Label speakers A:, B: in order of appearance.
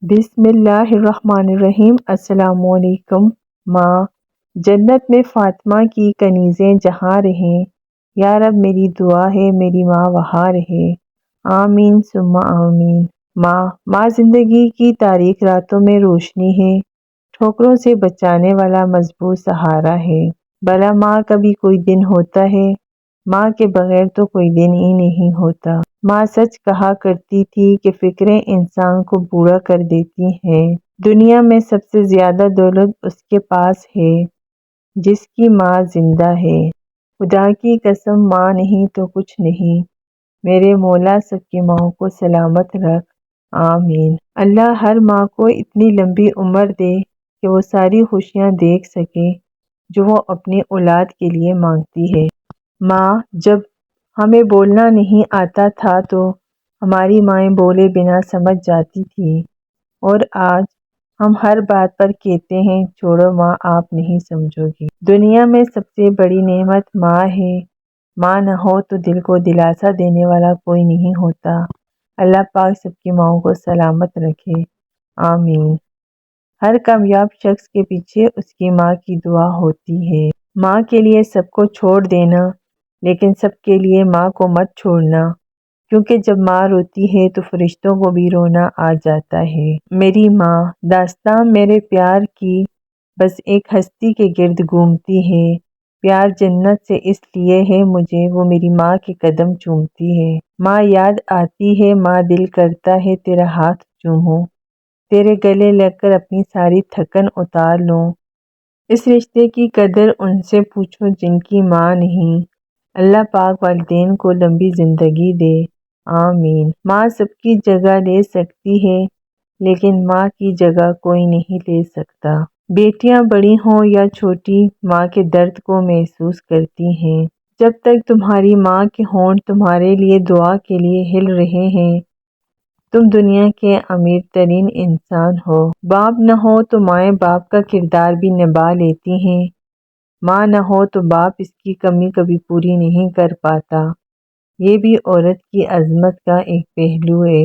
A: بسم اللہ الرحمن الرحیم۔ السلام علیکم۔ ماں، جنت میں فاطمہ کی کنیزیں جہاں رہیں، یا رب میری دعا ہے میری ماں وہاں رہے، آمین ثم آمین۔ ماں زندگی کی تاریک راتوں میں روشنی ہے، ٹھوکروں سے بچانے والا مضبوط سہارا ہے۔ بھلا ماں کبھی کوئی دن ہوتا ہے؟ ماں کے بغیر تو کوئی دن ہی نہیں ہوتا۔ ماں سچ کہا کرتی تھی کہ فکریں انسان کو بوڑھا کر دیتی ہیں۔ دنیا میں سب سے زیادہ دولت اس کے پاس ہے جس کی ماں زندہ ہے۔ خدا کی قسم ماں نہیں تو کچھ نہیں۔ میرے مولا سب کی ماؤں کو سلامت رکھ، آمین۔ اللہ ہر ماں کو اتنی لمبی عمر دے کہ وہ ساری خوشیاں دیکھ سکے جو وہ اپنی اولاد کے لیے مانگتی ہے۔ ماں، جب ہمیں بولنا نہیں آتا تھا تو ہماری مائیں بولے بنا سمجھ جاتی تھی، اور آج ہم ہر بات پر کہتے ہیں چھوڑو ماں آپ نہیں سمجھو گی۔ دنیا میں سب سے بڑی نعمت ماں ہے۔ ماں نہ ہو تو دل کو دلاسا دینے والا کوئی نہیں ہوتا۔ اللہ پاک سب کی ماؤں کو سلامت رکھے، آمین۔ ہر کامیاب شخص کے پیچھے اس کی ماں کی دعا ہوتی ہے۔ ماں کے لیے سب کو چھوڑ دینا، لیکن سب کے لیے ماں کو مت چھوڑنا، کیونکہ جب ماں روتی ہے تو فرشتوں کو بھی رونا آ جاتا ہے۔ میری ماں داستاں میرے پیار کی بس ایک ہستی کے گرد گھومتی ہے۔ پیار جنت سے اس لیے ہے مجھے، وہ میری ماں کے قدم چومتی ہے۔ ماں یاد آتی ہے، ماں دل کرتا ہے تیرا ہاتھ چوموں، تیرے گلے لگ کر اپنی ساری تھکن اتار لوں۔ اس رشتے کی قدر ان سے پوچھو جن کی ماں نہیں۔ اللہ پاک والدین کو لمبی زندگی دے، آمین۔ ماں سب کی جگہ لے سکتی ہے، لیکن ماں کی جگہ کوئی نہیں لے سکتا۔ بیٹیاں بڑی ہوں یا چھوٹی، ماں کے درد کو محسوس کرتی ہیں۔ جب تک تمہاری ماں کے ہونٹ تمہارے لیے دعا کے لیے ہل رہے ہیں، تم دنیا کے امیر ترین انسان ہو۔ باپ نہ ہو تو مائیں باپ کا کردار بھی نبھا لیتی ہیں۔ ماں نہ ہو تو باپ اس کی کمی کبھی پوری نہیں کر پاتا۔ یہ بھی عورت کی عظمت کا ایک پہلو ہے۔